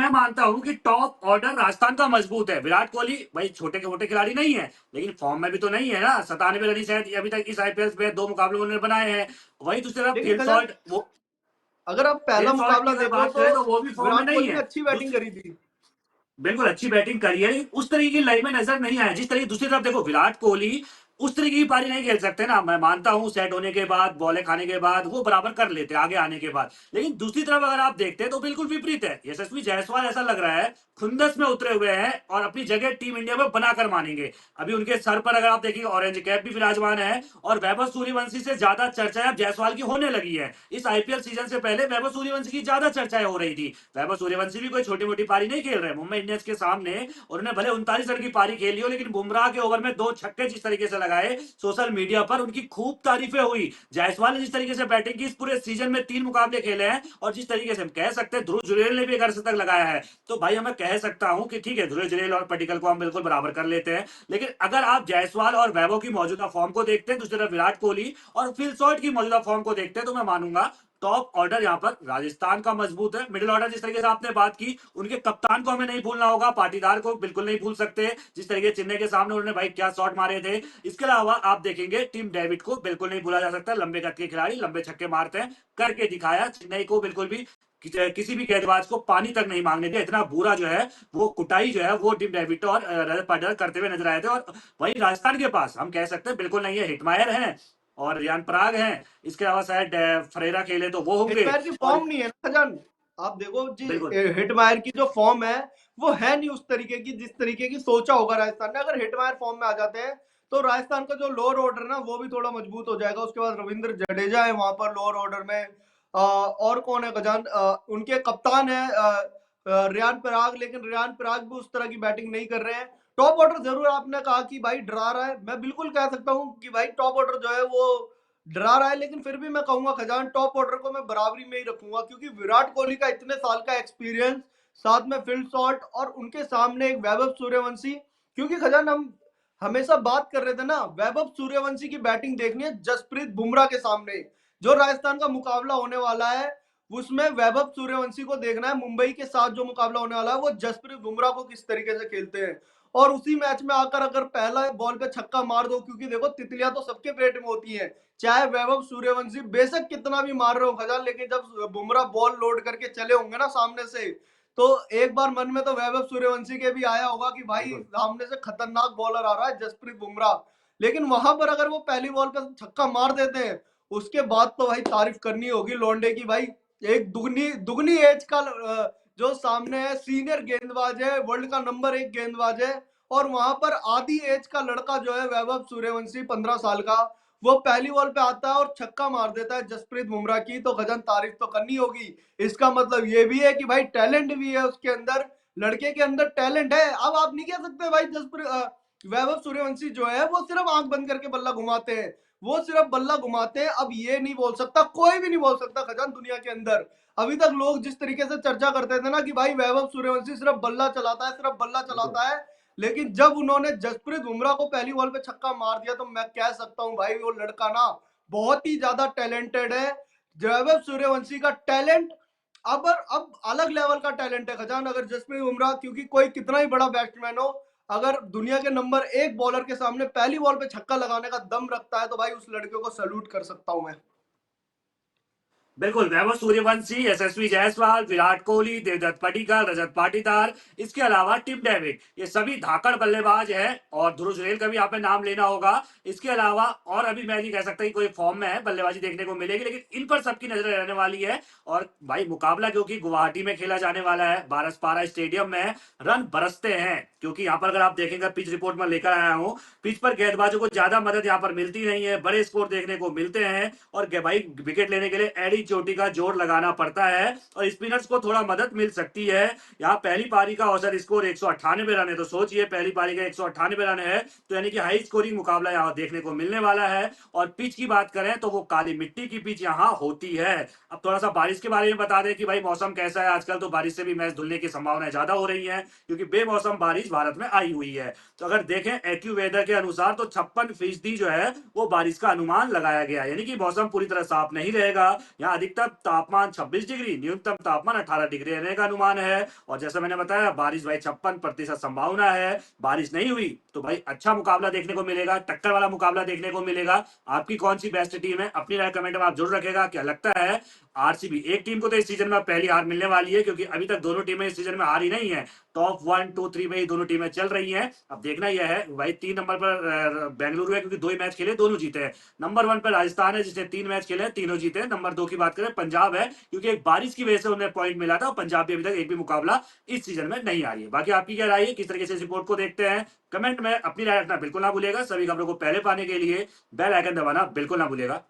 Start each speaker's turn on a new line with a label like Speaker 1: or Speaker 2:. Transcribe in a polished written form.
Speaker 1: मैं मानता हूं कि टॉप ऑर्डर राजस्थान का मजबूत है। विराट कोहली भाई छोटे छोटे खिलाड़ी नहीं है, लेकिन फॉर्म में भी तो नहीं है ना। 97 रन शायद अभी तक इस आईपीएल में 2 मुकाबलों में उन्होंने बनाए हैं। वही दूसरी तरफ
Speaker 2: लेकिन
Speaker 1: फिल
Speaker 2: खजान,
Speaker 1: सॉल्ट, वो
Speaker 2: अगर आप पहला
Speaker 1: फिल सॉल्ट की
Speaker 2: मुकाबला
Speaker 1: अगर
Speaker 2: देखो
Speaker 1: बात
Speaker 2: तो
Speaker 1: करें तो वो भी फॉर्म में
Speaker 2: विराट
Speaker 1: नहीं
Speaker 2: कोहली ने
Speaker 1: है।
Speaker 2: अच्छी बैटिंग करी थी।
Speaker 1: बिल्कुल अच्छी बैटिंग करी है, उस तरीके की लाइन में नजर नहीं आया जिस तरीके। दूसरी तरफ देखो विराट कोहली उस तरीके की पारी नहीं खेल सकते ना। मैं मानता हूं सेट होने के बाद, बॉलें खाने के बाद वो बराबर कर लेते आगे आने के बाद, लेकिन दूसरी तरफ अगर आप देखते हैं तो बिल्कुल विपरीत है। यशस्वी जायसवाल ऐसा लग रहा है खुंदस में उतरे हुए हैं और अपनी जगह टीम इंडिया में बनाकर मानेंगे। अभी उनके सर पर अगर आप देखेंगे ऑरेंज कैप भी विराजमान है, और वैभव सूर्यवंशी से ज्यादा चर्चाएं अब जायसवाल की होने लगी है। इस आईपीएल सीजन से पहले वैभव सूर्यवंशी की ज्यादा चर्चाएं हो रही थी। वैभव सूर्यवंशी भी कोई छोटी मोटी पारी नहीं खेल रहे मुंबई इंडियंस के सामने। उन्होंने भले 39 रन की पारी खेली हो, लेकिन बुमराह के ओवर में 2 छक्के जिस तरीके से लगाए, सोशल मीडिया पर उनकी खूब तारीफें हुई। जायसवाल ने जिस तरीके से बैटिंग की, इस पूरे सीजन में 3 मुकाबले खेले हैं, और जिस तरीके से हम कह सकते हैं ध्रुव जुरेल ने भी 11 शतक लगाया है, तो भाई हमें कह सकता हूं कि ठीक है ध्रुव जुरेल और पटिकल को हम बिल्कुल बराबर कर लेते हैं। लेकिन अगर आप जायसवाल और वैभव की मौजूदा फॉर्म को देखते हैं, दूसरी तरफ विराट कोहली और फिल सॉल्ट की मौजूदा फॉर्म को देखते हैं, तो मैं मानूंगा टॉप ऑर्डर यहाँ पर राजस्थान का मजबूत है। मिडिल ऑर्डर जिस तरीके से आपने बात की, उनके कप्तान को हमें नहीं भूलना होगा, पाटीदार को बिल्कुल नहीं भूल सकते। जिस तरीके चेन्नई के सामने उन्होंने भाई क्या शॉट मारे थे। इसके अलावा आप देखेंगे टिम डेविड को बिल्कुल नहीं भूला जा सकता। लंबे कद के खिलाड़ी लंबे छक्के मारते हैं, करके दिखाया। चेन्नई को बिल्कुल भी किसी भी गेंदबाज को पानी तक नहीं मांगने दिया। इतना बुरा जो है वो कुटाई जो है वो टिम डेविड और रजत पाटीदार करते हुए नजर आए थे। और वही राजस्थान के पास हम कह सकते हैं बिल्कुल नहीं है। हिटमायर है और रियान पराग हैं, इसके अलावा शायद फरेरा खेले तो वो होंगे।
Speaker 2: हिटमायर की
Speaker 1: और
Speaker 2: फॉर्म नहीं है ना खजान। आप देखो जी,
Speaker 1: बिल्कुल
Speaker 2: हिटमायर की जो फॉर्म है वो है नहीं उस तरीके की जिस तरीके की सोचा होगा राजस्थान ने। अगर हिटमायर फॉर्म में आ जाते हैं तो राजस्थान का जो लोअर ऑर्डर ना वो भी थोड़ा मजबूत हो जाएगा। उसके बाद रविंद्र जडेजा है वहां पर लोअर ऑर्डर में। और कौन है खजान, उनके कप्तान है रियान पराग, लेकिन रियान पराग भी उस तरह की बैटिंग नहीं कर रहे हैं। टॉप ऑर्डर जरूर आपने कहा कि भाई डरा रहा है, मैं बिल्कुल कह सकता हूँ कि भाई टॉप ऑर्डर जो है वो डरा रहा है, लेकिन फिर भी मैं कहूंगा खजान टॉप ऑर्डर को मैं बराबरी में ही रखूंगा, क्योंकि विराट कोहली का इतने साल का एक्सपीरियंस, साथ में फिल सॉल्ट और उनके सामने एक वैभव सूर्यवंशी। क्योंकि खजान हम हमेशा बात कर रहे थे ना, वैभव सूर्यवंशी की बैटिंग देखनी है जसप्रीत बुमराह के सामने। जो राजस्थान का मुकाबला होने वाला है उसमें वैभव सूर्यवंशी को देखना है। मुंबई के साथ जो मुकाबला होने वाला है वो जसप्रीत बुमराह को किस तरीके से खेलते हैं, और उसी मैच में आकर अगर पहला बॉल पे छक्का मार दो, क्योंकि देखो तितलियां तो सबके पेट में होती हैं, चाहे वैभव सूर्यवंशी बेशक कितना भी मार रहे हो खजान, लेकिन जब बुमराह बॉल लोड करके चले होंगे ना सामने से, तो एक बार मन में तो वैभव सूर्यवंशी के भी आया होगा कि भाई
Speaker 1: बिल्कुल
Speaker 2: सामने से खतरनाक बॉलर आ रहा है जसप्रीत बुमराह। लेकिन वहां पर अगर वो पहली बॉल पे छक्का मार देते हैं, उसके बाद तो भाई तारीफ करनी होगी लौंडे की। भाई एक दुगनी दुगनी एज का जो सामने है, सीनियर गेंदबाज है, वर्ल्ड का नंबर 1 गेंदबाज है, और वहां पर आधी एज का लड़का जो है वैभव सूर्यवंशी 15 साल का, वो पहली बॉल पे आता है और छक्का मार देता है जसप्रीत बुमराह की, तो गजन तारीफ तो करनी होगी। इसका मतलब ये भी है कि भाई टैलेंट भी है उसके अंदर, लड़के के अंदर टैलेंट है। अब आप नहीं कह सकते भाई वैभव सूर्यवंशी जो है वो सिर्फ आंख बंद करके बल्ला घुमाते हैं, वो सिर्फ बल्ला घुमाते हैं। अब ये नहीं बोल सकता, कोई भी नहीं बोल सकता खजान दुनिया के अंदर। अभी तक लोग जिस तरीके से चर्चा करते थे ना कि भाई वैभव सूर्यवंशी सिर्फ बल्ला चलाता है, सिर्फ बल्ला
Speaker 1: बिल्कुल
Speaker 2: चलाता है, लेकिन जब उन्होंने जसप्रीत बुमराह को पहली बॉल पे छक्का मार दिया तो मैं कह सकता हूं भाई वो लड़का ना बहुत ही ज्यादा टैलेंटेड है। वैभव सूर्यवंशी का टैलेंट अब अलग लेवल का टैलेंट है खजान। अगर जसप्रीत बुमराह, क्योंकि कोई कितना ही बड़ा बैट्समैन हो, अगर दुनिया के नंबर 1 बॉलर के सामने पहली बॉल पे छक्का लगाने का दम रखता है तो भाई उस लड़के को सैल्यूट कर सकता हूं मैं।
Speaker 1: बिल्कुल वैभव सूर्यवंशी, यशस्वी जायसवाल, विराट कोहली, देवदत्त पडिक्कल, रजत पाटीदार, इसके अलावा टिम डेविड, ये सभी धाकड़ बल्लेबाज हैं। और ध्रुव जुरेल का भी यहाँ पे नाम लेना होगा। इसके अलावा और अभी मैं नहीं कह सकता कि कोई फॉर्म में है, बल्लेबाजी देखने को मिलेगी, लेकिन इन पर सबकी नजर रहने वाली है। और भाई मुकाबला क्योंकि गुवाहाटी में खेला जाने वाला है, बारसपारा स्टेडियम में, रन बरसते हैं। क्योंकि यहाँ पर अगर आप देखेंगे पिच रिपोर्ट में लेकर आया हूँ, पिच पर गेंदबाजों को ज्यादा मदद यहाँ पर मिलती नहीं है, बड़े स्कोर देखने को मिलते हैं। और भाई विकेट लेने के लिए एडी चोटी का जोर लगाना पड़ता है, और स्पिनर्स को थोड़ा मदद मिल सकती है। यहाँ पहली पारी का औसत स्कोर 198 रन है, तो सोचिए पहली पारी का 198 रन है, तो यानी कि हाई स्कोरिंग मुकाबला यहाँ देखने को मिलने वाला है। और पिच की बात करें तो वो काली मिट्टी की पिच यहाँ होती है। अब थोड़ा सा बारिश के बारे में बता दें कि भाई मौसम कैसा है आजकल, तो बारिश से भी मैच धुलने की संभावना ज्यादा हो रही है, क्योंकि बेमौसम बारिश भारत में आई हुई है। तो अगर देखें एक्यूवेदर के अनुसार तो 56% जो है वो बारिश का अनुमान लगाया गया है, यानी कि मौसम पूरी तरह साफ नहीं रहेगा। यहाँ अधिकतम तापमान 26 डिग्री, न्यूनतम तापमान 18 डिग्री रहने का अनुमान है। और जैसा मैंने बताया बारिश भाई 56% संभावना है। बारिश नहीं हुई तो भाई अच्छा मुकाबला देखने को मिलेगा, टक्कर वाला मुकाबला देखने को मिलेगा। आपकी कौन सी बेस्ट टीम है, अपनी राय कमेंट में आप जरूर रखेगा। क्या लगता है आरसीबी, एक टीम को तो इस सीजन में पहली हार मिलने वाली है, क्योंकि अभी तक दोनों टीमें इस सीजन में हारी नहीं है। टॉप 1, 2, 3 में ही दोनों टीमें चल रही हैं। अब देखना यह है भाई 3 नंबर पर बेंगलुरु है, क्योंकि 2 ही मैच खेले, दोनों जीते हैं। नंबर 1 पर राजस्थान है, जिसने 3 मैच खेले, तीनों जीते हैं। नंबर 2 की बात करें पंजाब है, क्योंकि एक बारिश की वजह से उन्हें पॉइंट मिला था। पंजाब भी अभी तक एक भी मुकाबला इस सीजन में नहीं आ रही है। बाकी आपकी क्या राय है, किस तरीके से इस रिपोर्ट को देखते हैं, कमेंट में अपनी राय रखना बिल्कुल ना भूलेगा। सभी खबरों को पहले पाने के लिए बेल आइकन दबाना बिल्कुल ना भूलेगा।